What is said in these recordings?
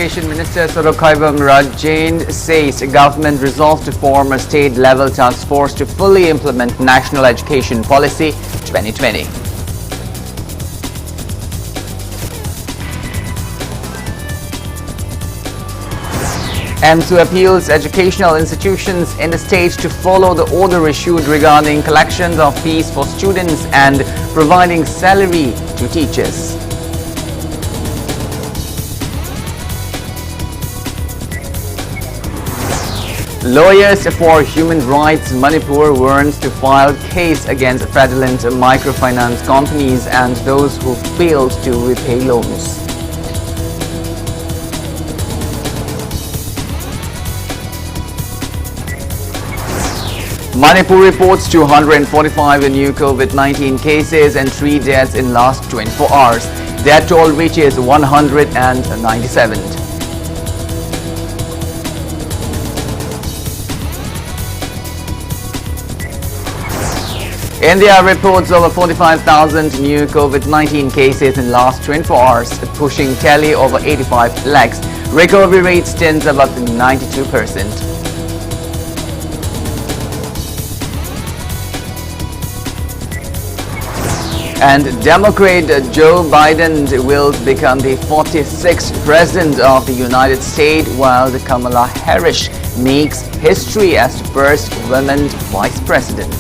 Education Minister Jain says government resolved to form a state-level task force to fully implement National Education Policy 2020. AMSU appeals educational institutions in the state to follow the order issued regarding collections of fees for students and providing salary to teachers. Lawyers for Human Rights Manipur warns to file case against fraudulent microfinance companies and those who failed to repay loans. Manipur reports 245 new COVID-19 cases and 3 deaths in last 24 hours. Death toll reaches 197. India reports over 45,000 new COVID-19 cases in last 24 hours, pushing tally over 85 lakhs. Recovery rate stands above 92%. And Democrat Joe Biden will become the 46th President of the United States, while Kamala Harris makes history as the first woman Vice President.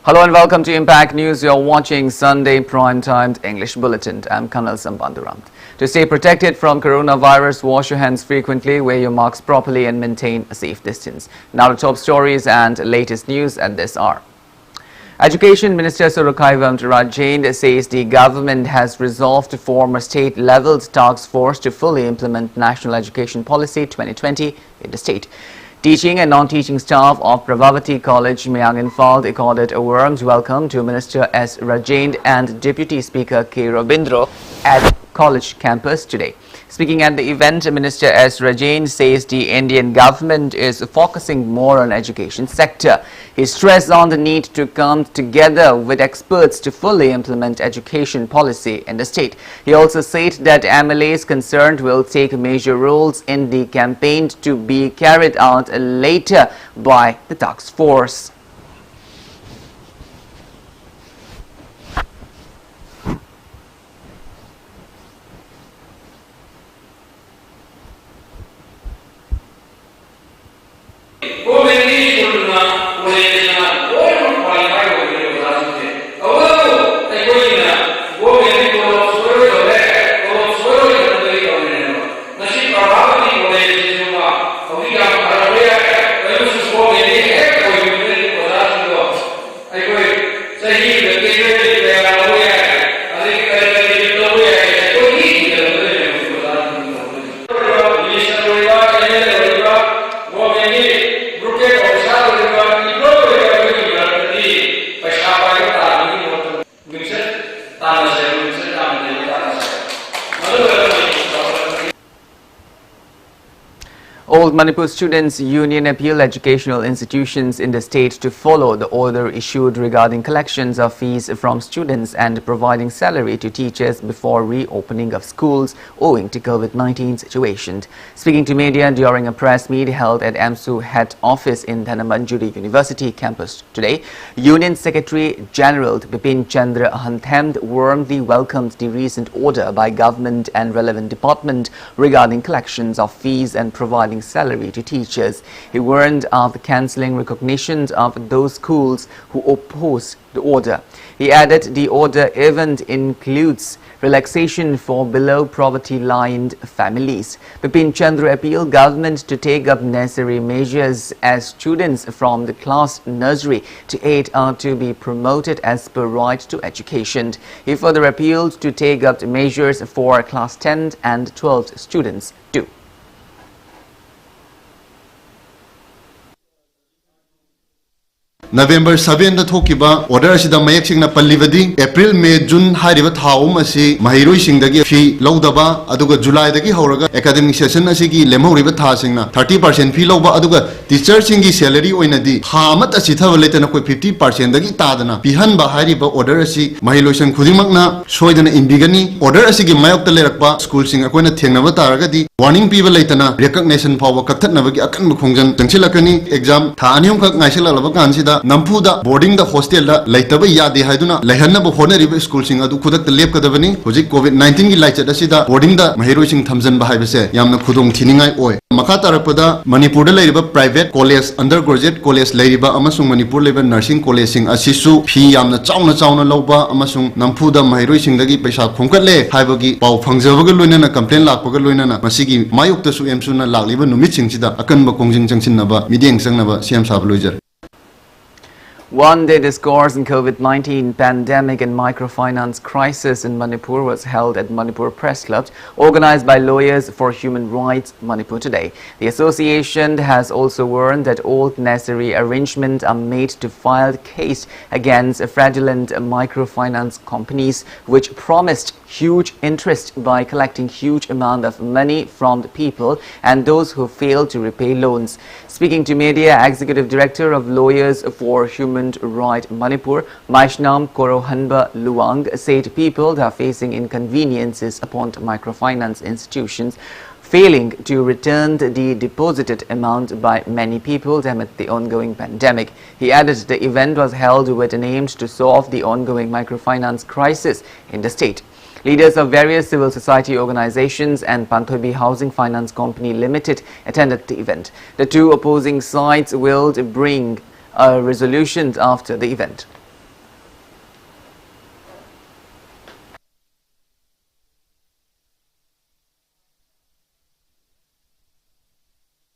Hello and welcome to Impact News. You're watching Sunday Prime-Timed English Bulletin. I'm KANEL SHAMBANDURAM. To stay protected from coronavirus, wash your hands frequently, wear your masks properly and maintain a safe distance. Now the top stories and latest news at this hour. Education Minister Jain says the government has resolved to form a state-level task force to fully implement National Education Policy 2020 in the state. Teaching and non-teaching staff of Prabhavati College, Mayanginfald accorded a warm welcome to Minister S. Rajain and Deputy Speaker K. Rabindro at college campus today. Speaking at the event, Minister S. Rajain says the Indian government is focusing more on education sector. He stressed on the need to come together with experts to fully implement education policy in the state. He also said that MLAs concerned will take major roles in the campaign to be carried out later by the task force. Old Manipur Students' Union appealed educational institutions in the state to follow the order issued regarding collections of fees from students and providing salary to teachers before reopening of schools owing to COVID-19 situation. Speaking to media during a press meet held at AMSU head office in Dhanamandjuri University campus today, Union Secretary General Bipin Chandra Hanthamd warmly welcomed the recent order by government and relevant department regarding collections of fees and providing salary to teachers. He warned of the cancelling recognition of those schools who oppose the order. He added the order even includes relaxation for below poverty line families. Bipin Chandra appealed government to take up necessary measures as students from the class nursery to 8 are to be promoted as per right to education. He further appealed to take up measures for class 10 and 12 students too. November 7 da thokiba order asida mayak singna pallibadi April May June hairiba thaum asi mahiroi singdagi fee lawdaba aduga July dagi horaga academic session asigi lemhoriba tha singna 30% fee lawba aduga teacher singi salary oinadi thamat asi thawaletana koi 50% dagi tadana pihanba hairiba order asi mahiloisan khudimakna soidana imbigani order asigi mayok ta lerakpa school sing akoina thengnaba taragadi warning people laitana recognition power kaktatnabagi akan khongjan jangchilakani exam tha anium kak ngaiselalaba kansida nampuda boarding the hostel da laitaba yade haiduna lehanna bo honeriba school sing adu khudak lep kadabani hojik covid 19 gi laichat asida boarding da mahiroi sing thamjan ba haibase yamna khudong thiningai oi makha tarapada manipur da lairiba private college undergraduate college lairiba amasung manipur leba nursing college sing asisu phi yamna chauna loba amasung nampuda mahiroi sing dagi paisa khongkatle haibagi pau phangjabaga loinana complaint lakpaga loinana masigi mayuk ta su emsuna lakliba numit sing sida akan ba kongjing jangchinaba midieng sangnaba siam sabloijar. One-day discourse on COVID-19 pandemic and microfinance crisis in Manipur was held at Manipur Press Club, organized by Lawyers for Human Rights Manipur today. The association has also warned that all necessary arrangements are made to file case against fraudulent microfinance companies which promised huge interest by collecting huge amount of money from the people and those who failed to repay loans. Speaking to media, Executive Director of Lawyers for Human Rights Manipur, Maishnam Korohanba Luang, said people are facing inconveniences upon microfinance institutions failing to return the deposited amount by many people amid the ongoing pandemic. He added the event was held with an aim to solve the ongoing microfinance crisis in the state. Leaders of various civil society organizations and Panthobi Housing Finance Company Limited attended the event. The two opposing sides will bring a resolution after the event.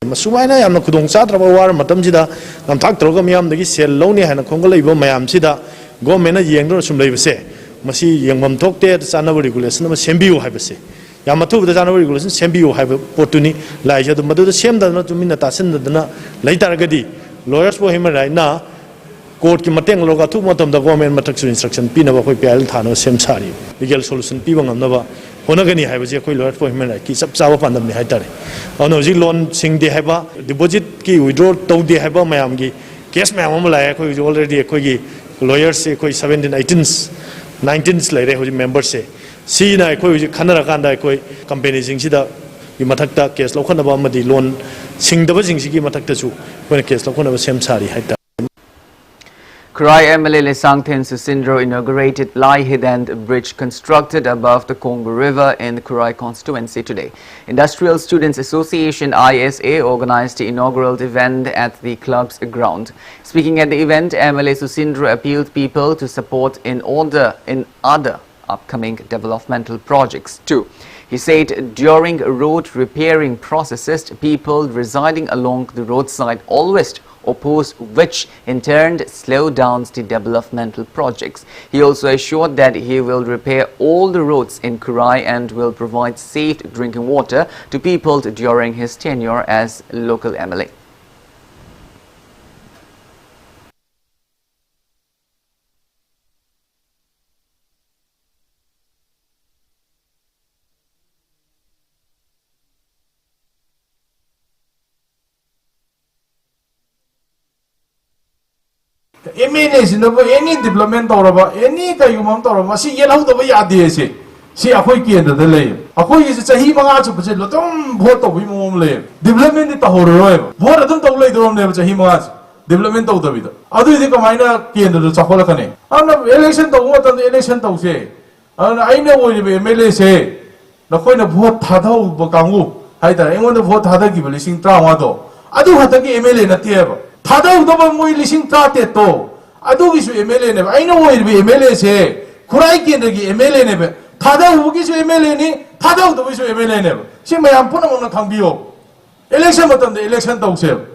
Sumaina yamna khudong chatraba war matamjida namthak troga miyam dagi sel loni hana khongalaiba mayam sida government yengdo sum leibase masi yengmam thokte chanaba regulation ma sembiu haibase yamatu da chanaba regulation sembiu haiba potuni laija du madu semda na tumina tasin dana laitaragadi lawyers for human right na court ki mateng loga thu matam da government matak instruction pinaba khoi pal thano sem sari legal solution piba ngamnaba honagani haibaje khoi lawyers for human right ki sab chawa pandam ni haitare ano ji loan sing de haiba deposit ki withdraw to de haiba mayam gi case mayam am la khoi already khoi gi lawyers se khoi 17 18 19 lai re hoji members se si na khoi ji khanara kan da khoi company sing sida gi mathak ta case lokhana ba madi loan sing da ba jing si gi mathak ta chu khoi case lokhana ba sem sari haita. Kurai MLA Lesangthen Susindro inaugurated Lai-Hidand Bridge constructed above the Congo River in the Kurai constituency today. Industrial Students Association ISA organized the inaugural event at the club's ground. Speaking at the event, MLA Susindro appealed people to support in other upcoming developmental projects too. He said during road repairing processes, people residing along the roadside always oppose, which in turn slow down the developmental projects. He also assured that he will repair all the roads in Kurai and will provide safe drinking water to people during his tenure as local MLA. Any development or any human or see yellow the way I did say. See a quick end of the lay. A quick is a heap of to Lotom, what of him won't live. Development is a horror. What I don't know later on there was a him as development of the video. I do think a minor key into the Sakolakane. I'm not election to what on the election to say. And I know what you may say. The point of what Tado Bokangu. I want to vote Hada give a listening Tramado. I do have to give a in a table. Tado double listening Tateto. I do wish we MLA. I know what we MLA say. Kurai can the MLA never. Tada who gives you MLA, Tada the wish we MLA never. She may have put on a cambio. Election but on the election to sell.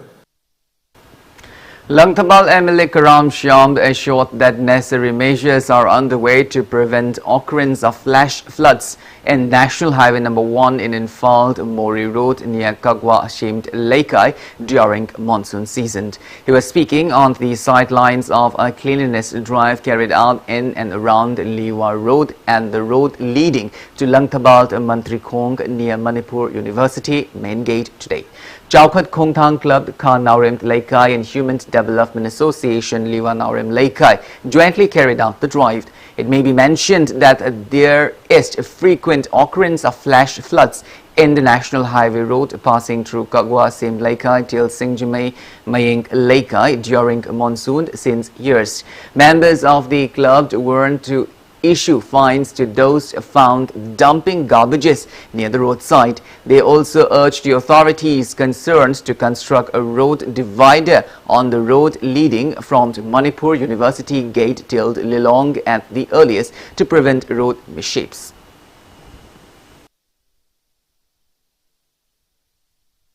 Langthabal MLA Karam Shyam assured that necessary measures are underway to prevent occurrence of flash floods in National Highway number 1 in Infalt Mori Road near Kagwa Ashamed Laikai during monsoon season. He was speaking on the sidelines of a cleanliness drive carried out in and around Liwa Road and the road leading to Langthabal Mantrikhong near Manipur University main gate today. Chowkhat Khongthang Club, KANEL Laikai and Human Development Association Liwa Naurem Laikai jointly carried out the drive. It may be mentioned that there is a frequent occurrence of flash floods in the National Highway road passing through Kagwa Ashamed Laikai till Singjimai Maying Laikai during monsoon since years. Members of the club warned to issue fines to those found dumping garbages near the roadside. They also urged the authorities concerned to construct a road divider on the road leading from Manipur University gate till Lilong at the earliest to prevent road mishaps.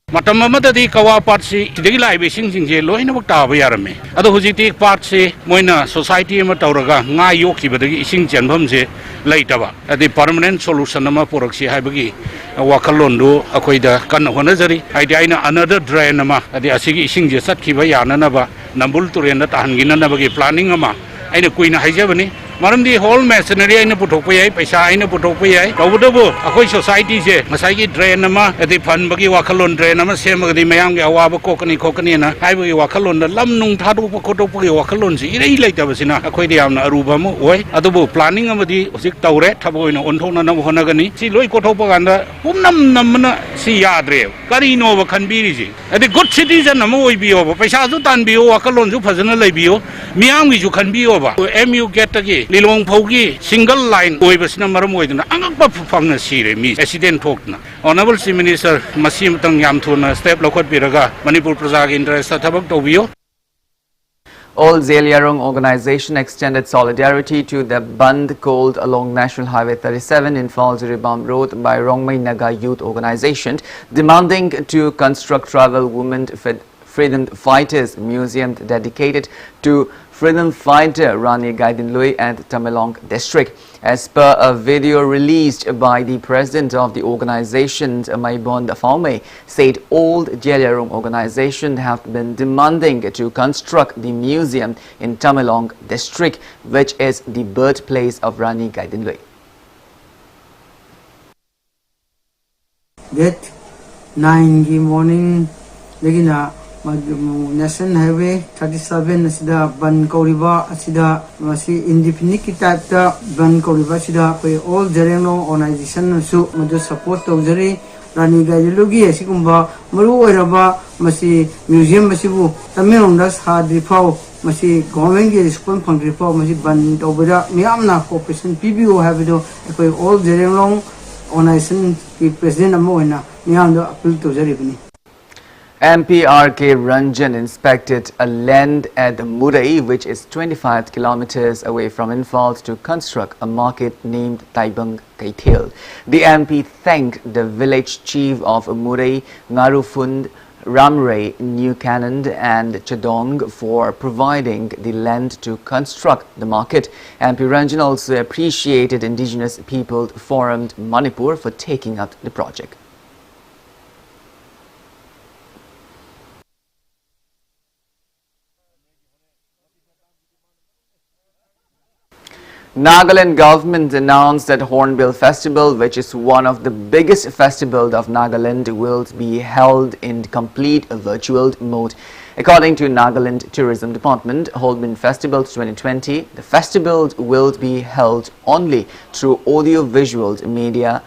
Matam amadadi kawa part si tidagi lai besing singje loina bakta bayarame ado hujiti part si moina society ama tawraga nga yoki badagi ising janbam je laitaba adi permanent solution ama poroksi haibagi wakalon do akoida kan honajari haidi aina another drain ama adi asigi ising je satkiba yanana ba nambul turen na tahangina na bagi planning ama aina kuina haijabani Maramdi whole machinery aina putokpai paisa aina putokpai tawdabu akoi society je masai drain ama ati fund bagi wakalon drain ama semagadi mayam ge awaba kokani na haibagi wakalon da lamnung thadu pokotopagi wakalon si irei leitabasina akoi diamna aruba mo oi adubu planning amadi osik tawre thaboina onthona na honagani si loi kotopaganda pumnam namna si yadre kari no ba khanbiri ji ati good citizen ama oibiyo ba paisa ju tanbiyo wakalon ju phajana leibiyo miyam gi ju khanbiyo ba mu get gi Lilong Pogi, single line, Oibasna Maramoidana, Angapa Fanga Siri, me, accident Pokna. Honorable Chief Minister Masim Tang Yamtuna, Step Lokot Piraga, Manipur Prasag Interest, Tabak Tobio. All Zeliarong organization extended solidarity to the band called along National Highway 37 in Falziribam Road by Rongmai Naga Youth Organization, demanding to construct Travel Women Freedom Fighters Museum dedicated to freedom fighter Rani Gaidinlui and Tamelong district. As per a video released by the president of the organization, Maibond Faume, said all Jelarong organizations have been demanding to construct the museum in Tamelong district, which is the birthplace of Rani Gaidinlui. That 9 in the morning, National Highway 37 asida ban kauriba asida masi indefinite type ta ban kauriba asida koi all Jereno organization su madu support tawjari Rani Gaidinlui asigumba maru oiraba masi museum masibu Tamelong das hadri phau masi government ge response phangri phau masi ban tawbira miyamna cooperation PBO habido koi all Jereno organization ki president amoina miyamda appeal tawjari bani. MP R.K. Ranjan inspected a land at Murai, which is 25 kilometers away from Infalt, to construct a market named Taibang Kaithil. The MP thanked the village chief of Murai, Ngarufund Ramray, New Canand and Chadong for providing the land to construct the market. MP Ranjan also appreciated indigenous people formed Manipur for taking up the project. Nagaland government announced that Hornbill Festival, which is one of the biggest festivals of Nagaland, will be held in complete virtual mode. According to Nagaland Tourism Department, Hornbill Festival 2020, the festival will be held only through audio-visual media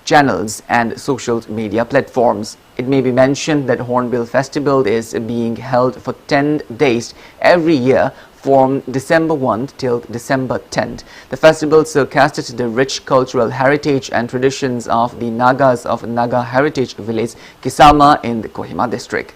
channels and social media platforms. It may be mentioned that Hornbill Festival is being held for 10 days every year from December 1 till December 10. The festival showcased the rich cultural heritage and traditions of the Nagas of Naga Heritage Village, Kisama in the Kohima district.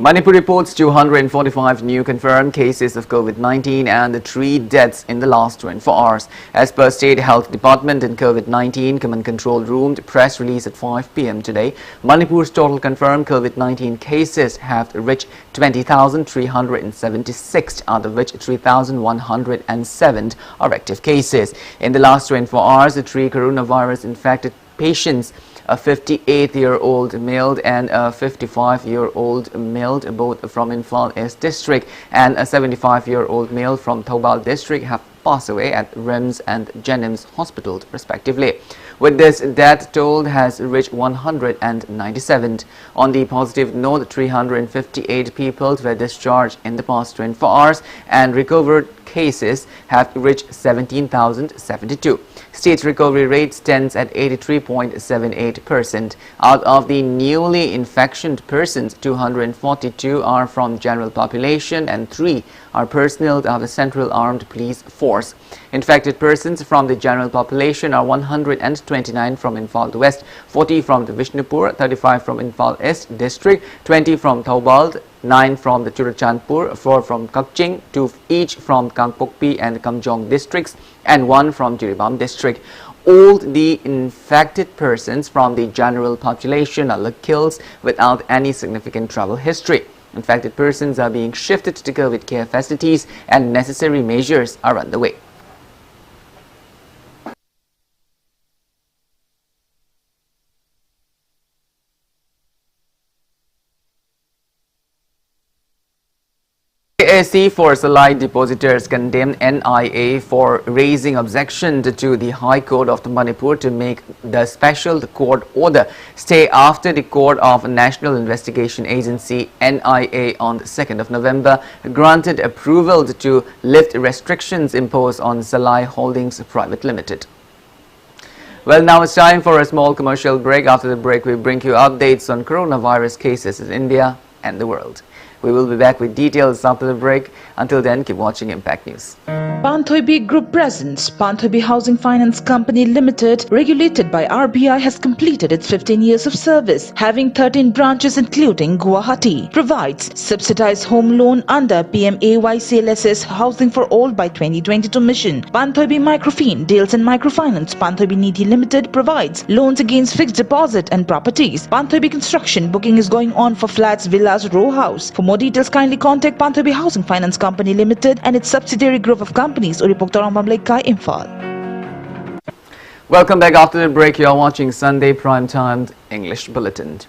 Manipur reports 245 new confirmed cases of COVID-19 and 3 deaths in the last 24 hours. As per State Health Department and COVID-19 Command Control Room press release at 5 p.m. today, Manipur's total confirmed COVID-19 cases have reached 20,376, out of which 3,107 are active cases. In the last 24 hours, the 3 coronavirus infected patients, a 58-year-old male and a 55-year-old male, both from Imphal East District, and a 75-year-old male from Thoubal District, have passed away at RIMS and Jennings Hospital, respectively. With this, death toll has reached 197. On the positive note, 358 people were discharged in the past 24 hours, and recovered cases have reached 17,072. State recovery rate stands at 83.78%. Out of the newly infected persons, 242 are from general population and 3 are personnel of the Central Armed Police Force. Infected persons from the general population are 129 from Imphal West, 40 from the Vishnupur, 35 from Imphal East District, 20 from Thoubal, 9 from the Churachandpur, 4 from Kakching, 2 each from Kangpokpi and Kamjong districts, and 1 from Jiribam district. All the infected persons from the general population are locals without any significant travel history. Infected persons are being shifted to COVID care facilities and necessary measures are underway. KAC for Salai depositors condemned NIA for raising objection to the High Court of Manipur to make the special court order stay after the Court of National Investigation Agency NIA on the 2nd of November granted approval to lift restrictions imposed on Salai Holdings Private Limited. Well, now it's time for a small commercial break. After the break, we bring you updates on coronavirus cases in India and the world. We will be back with details after the break. Until then, keep watching Impact News. Panthoibi Group presents Panthoibi Housing Finance Company Limited, regulated by RBI, has completed its 15 years of service, having 13 branches including Guwahati. Provides subsidized home loan under PMAY-CLSS Housing for All by 2022 mission. Panthoibi Microfinance deals in microfinance. Panthoibi Nidhi Limited provides loans against fixed deposit and properties. Panthoibi Construction booking is going on for flats, villas, row house. For more details, kindly contact Panthoibi Housing Finance Company Limited and its subsidiary group of companies. Imphal. Welcome back after the break. You are watching Sunday Primetime English Bulletin.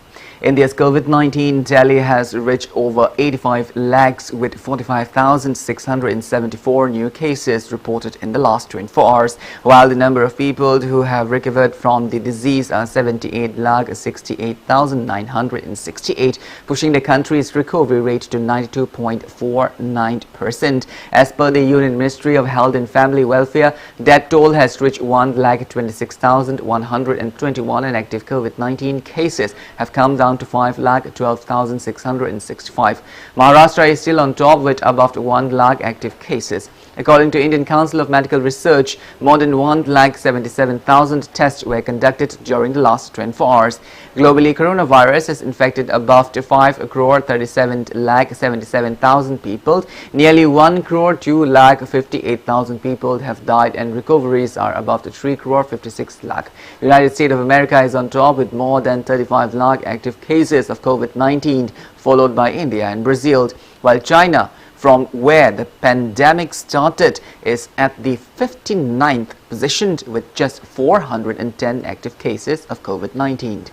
India's COVID-19 tally has reached over 85 lakhs with 45,674 new cases reported in the last 24 hours, while the number of people who have recovered from the disease are 78,68,968, pushing the country's recovery rate to 92.49%. As per the Union Ministry of Health and Family Welfare, death toll has reached 1,26,121 and active COVID-19 cases have come down to 5,12,665. Maharashtra is still on top with above 1 lakh active cases. According to Indian Council of Medical Research, more than 1,77,000 tests were conducted during the last 24 hours. Globally, coronavirus has infected above 5,37,77,000 people. Nearly 1,2,58,000 people have died, and recoveries are above 3,56,00,000. United States of America is on top with more than 35 lakh active cases of COVID-19, followed by India and Brazil, while China, from where the pandemic started, is at the 59th position with just 410 active cases of COVID-19.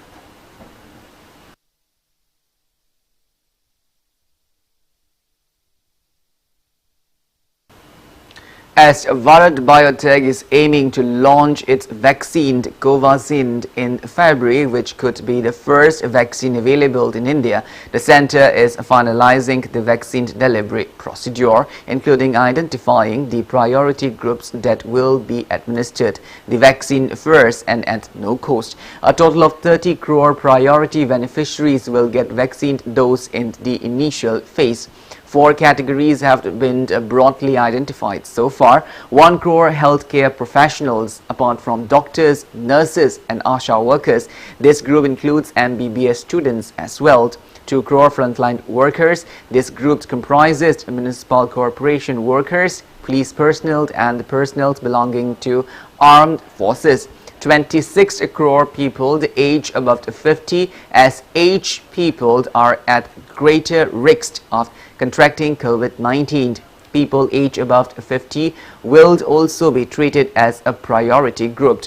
As Bharat Biotech is aiming to launch its vaccine Covaxin in February, which could be the first vaccine available in India, the center is finalizing the vaccine delivery procedure, including identifying the priority groups that will be administered the vaccine first and at no cost. A total of 30 crore priority beneficiaries will get vaccine dose in the initial phase. 4 categories have been broadly identified so far. 1 crore healthcare professionals, apart from doctors, nurses and ASHA workers. This group includes MBBS students as well. 2 crore frontline workers. This group comprises municipal corporation workers, police personnel and personnel belonging to armed forces. 26 crore people the age above 50, as aged people are at greater risk of contracting COVID-19. People aged above 50 will also be treated as a priority group.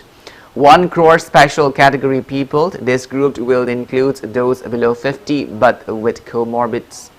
1 crore special category people. This group will include those below 50 but with comorbids.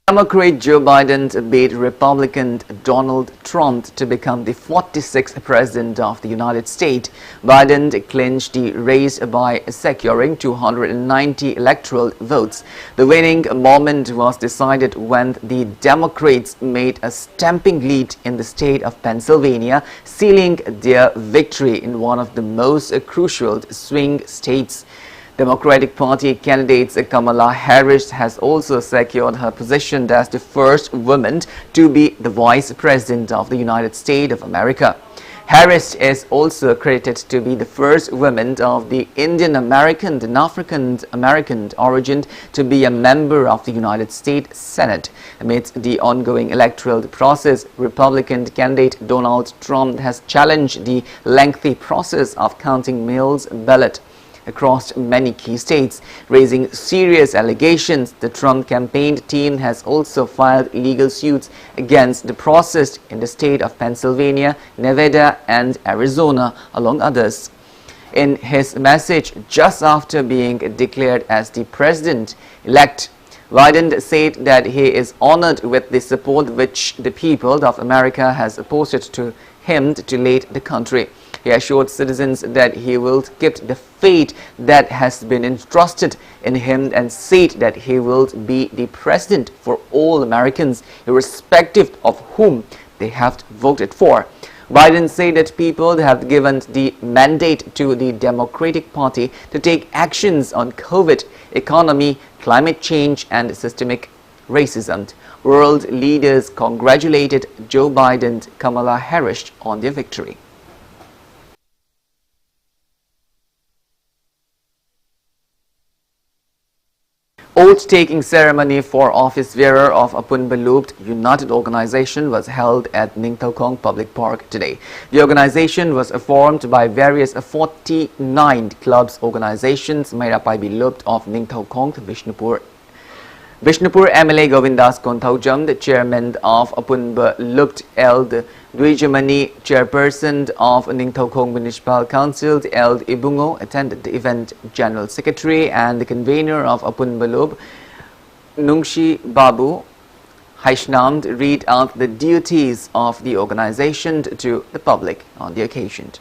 Democrat Joe Biden beat Republican Donald Trump to become the 46th President of the United States. Biden clinched the race by securing 290 electoral votes. The winning moment was decided when the Democrats made a stamping lead in the state of Pennsylvania, sealing their victory in one of the most crucial swing states. Democratic Party candidate Kamala Harris has also secured her position as the first woman to be the Vice President of the United States of America. Harris is also credited to be the first woman of the Indian American and African American origin to be a member of the United States Senate. Amidst the ongoing electoral process, Republican candidate Donald Trump has challenged the lengthy process of counting mail ballots across many key states, raising serious allegations. The Trump campaign team has also filed legal suits against the process in the state of Pennsylvania, Nevada and Arizona, among others. In his message just after being declared as the president-elect, Biden said that he is honored with the support which the people of America has opposed to him to lead the country. He assured citizens that he will keep the fate that has been entrusted in him and said that he will be the president for all Americans, irrespective of whom they have voted for. Biden said that people have given the mandate to the Democratic Party to take actions on COVID, economy, climate change and systemic racism. World leaders congratulated Joe Biden and Kamala Harris on their victory. Oath-taking ceremony for office bearer of Apunbalub United Organization was held at Ningthaukhong Public Park today. The organization was formed by various 49 clubs organizations made up by Beloved of Ningthaukhong, Bishnupur MLA Govindas Konthaujam, the chairman of Apunbalub Eld Dwijamani, chairperson of Ningthaukhong Municipal Council Eld Ibungo, attended the event. General Secretary and the convener of Apunbalub, Nungshi Babu Haishnamd, read out the duties of the organization to the public on the occasion.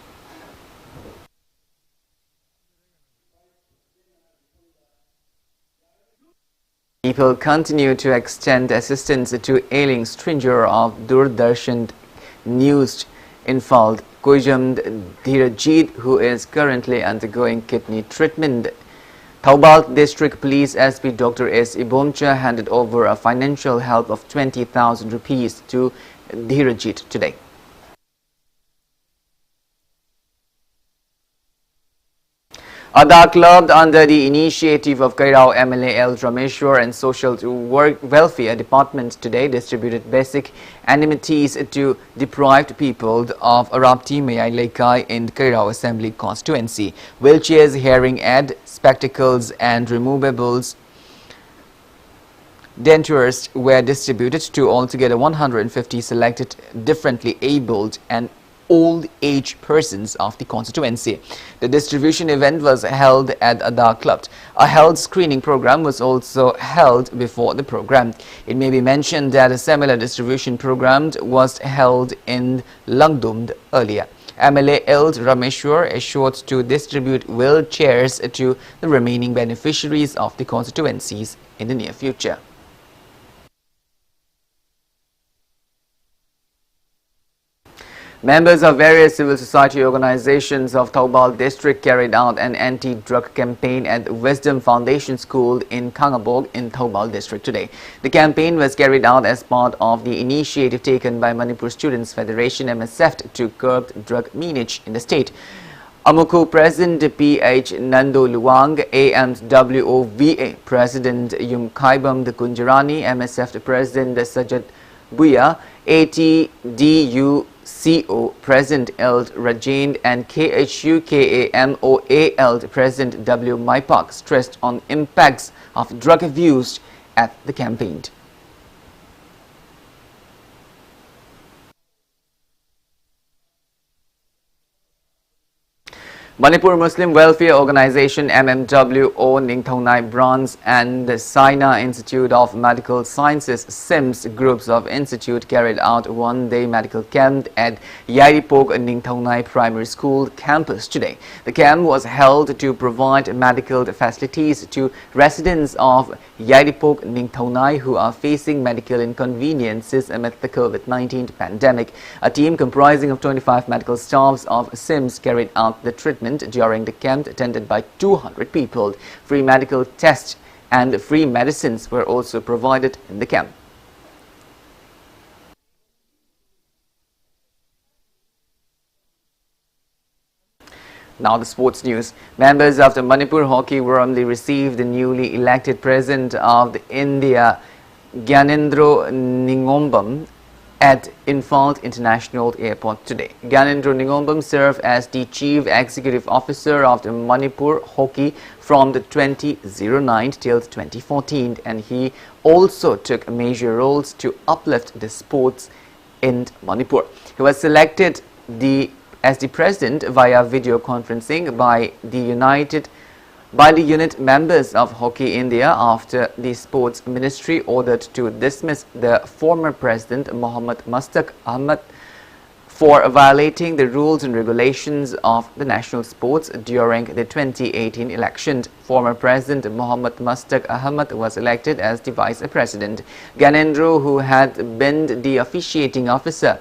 People continue to extend assistance to ailing stranger of Doordarshan News involved Kujam Dhirajit, who is currently undergoing kidney treatment. Taubal District Police SP Dr. S. Ibomcha handed over a financial help of 20,000 rupees to Dhirajit today. Other club under the initiative of Kairao MLA L. Rameshwar and Social Welfare Department today distributed basic amenities to deprived people of Arabti Mayai Lekai in Kairao Assembly constituency. Wheelchairs, hearing aid, spectacles and removables dentures were distributed to altogether 150 selected differently abled and old age persons of the constituency. The distribution event was held at Adar Club. A health screening program was also held before the program. It may be mentioned that a similar distribution program was held in Langdum earlier. MLA L. Rameshwar assured to distribute wheelchairs to the remaining beneficiaries of the constituencies in the near future. Members of various civil society organizations of Thoubal district carried out an anti-drug campaign at Wisdom Foundation School in Kangabog in Thoubal district today. The campaign was carried out as part of the initiative taken by Manipur Students Federation MSF to curb drug meanage in the state. Amuku President P.H. Nando Luang, AMWOVA President Yum Kaibam the Kunjarani, MSF President Sajad Buya, ATDU CO President Eld Rajend and KHU KAMOA Eld President W. Maipak stressed on impacts of drug abuse at the campaign. Manipur Muslim Welfare Organization MMWO Ningthongnai Branch and the Sina Institute of Medical Sciences SIMS groups of institute carried out one-day medical camp at Yairipok Ningthongnai Primary School campus today. The camp was held to provide medical facilities to residents of Yairipok Ningthongnai who are facing medical inconveniences amid the COVID-19 pandemic. A team comprising of 25 medical staffs of SIMS carried out the treatment during the camp attended by 200 people. Free medical tests and free medicines were also provided in the camp. Now the sports news. Members of the Manipur Hockey warmly received the newly elected president of India, Gyanendra Ningombam, at Imphal International Airport today. Gyanendra Ningombam served as the Chief Executive Officer of the Manipur Hockey from the 2009 till 2014, and he also took major roles to uplift the sports in Manipur. He was selected as the president via video conferencing by the unit members of Hockey India after the Sports Ministry ordered to dismiss the former president Mohammad Mustaq Ahmed for violating the rules and regulations of the national sports during the 2018 elections. Former President Mohammad Mustaq Ahmed was elected as the vice president. Gyanendra, who had been the officiating officer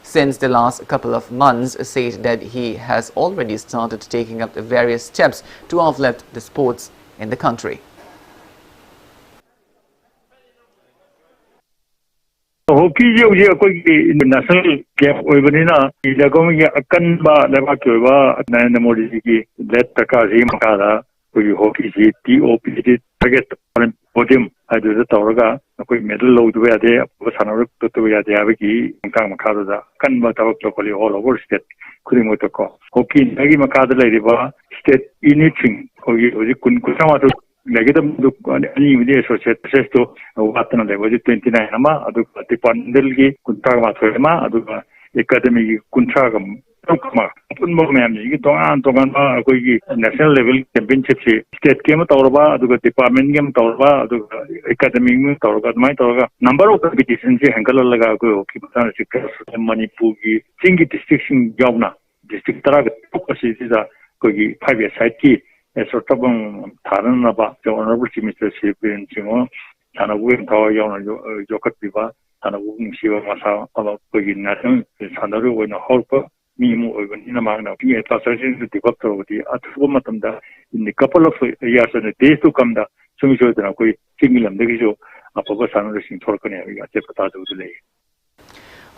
since the last couple of months, said that he has already started taking up the various steps to uplift the sports in the country. Hockey national game oibanina ilagomi akanba leba kyoba na modi ki let takasi makara koi hockey ji TOP target podium adu tawraga koi medal lo du ya de sanaruk to ya de abiki kang makara da kanba tawak locally all over state kudimo to ko hockey nagi makada leriba state anything koi kun kusama to negative any associate process to watana level 29 ama adu departmental gi kunta ma thema adu academy gi kunta ga tokma punmo mem gi tongan ba koi gi national level championship se state game tawrba adu department game tawrba adu academy game tawrga mai tawrga number of competition se hankal laga ko ki bata sikka Manipur gi singi district sing jawna district tara ko si da ko gi 5 year side ki so tabang tharan na ba the honorable chief minister in singo thanabu thaw yaw jokat biba thanabu siwa masa aba ko national sanaru oina holpa mi mu oiban ina magna ki eta session to develop the atfu matamda in the couple of years and days to come da sumi so da koi singilam de jo apaba sanaru sing thorkane ya che pata du le.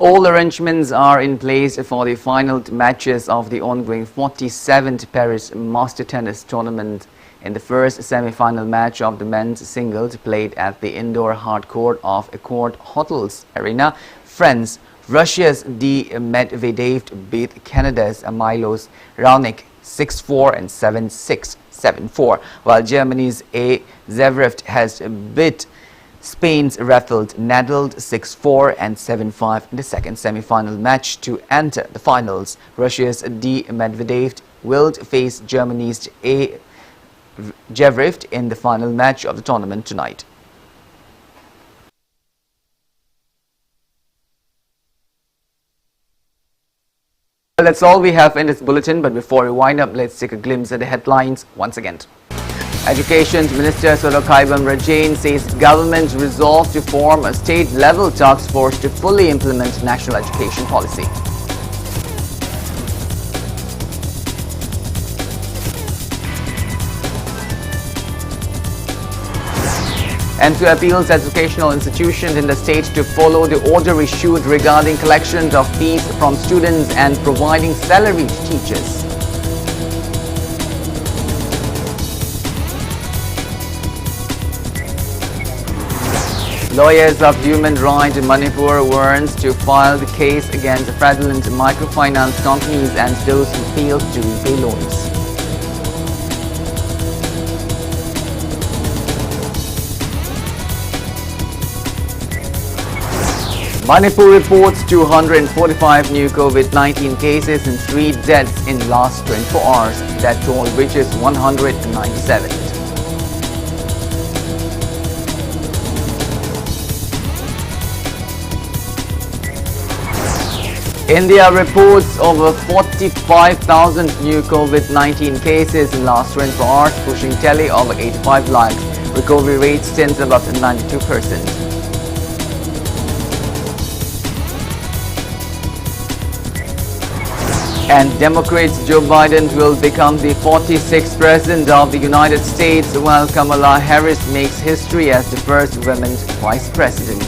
All arrangements are in place for the final matches of the ongoing 47th Paris Master Tennis Tournament. In the first semi-final match of the men's singles played at the indoor hard court of Accord Hotels Arena, France, Russia's D. Medvedev beat Canada's Milos Raonic 6-4 and 7-6, 7-4, while Germany's A. Zverev has beat Spain's Rafael Nadal 6-4 and 7-5 in the second semi-final match to enter the finals. Russia's D. Medvedev will face Germany's A. Zverev in the final match of the tournament tonight. Well, that's all we have in this bulletin, but before we wind up, let's take a glimpse at the headlines once again. Education Minister Kaibam Rajain says government resolved to form a state-level task force to fully implement national education policy. And to appeals educational institutions in the state to follow the order issued regarding collections of fees from students and providing salary to teachers. Lawyers of Human Rights in Manipur warns to file the case against fraudulent microfinance companies and those who failed to repay loans. Manipur reports 245 new COVID-19 cases and 3 deaths in last 24 hours. That toll reaches 197. India reports over 45,000 new COVID-19 cases in last 24 hours, pushing tally over 85 lakhs. Recovery rate stands above 92%. And Democrats Joe Biden will become the 46th President of the United States, while Kamala Harris makes history as the first woman Vice President.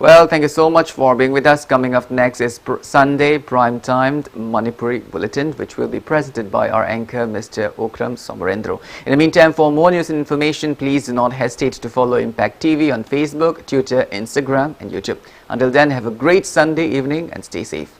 Well, thank you so much for being with us. Coming up next is Sunday prime-timed Manipuri Bulletin, which will be presented by our anchor, Mr. Okram Somarendro. In the meantime, for more news and information, please do not hesitate to follow Impact TV on Facebook, Twitter, Instagram and YouTube. Until then, have a great Sunday evening and stay safe.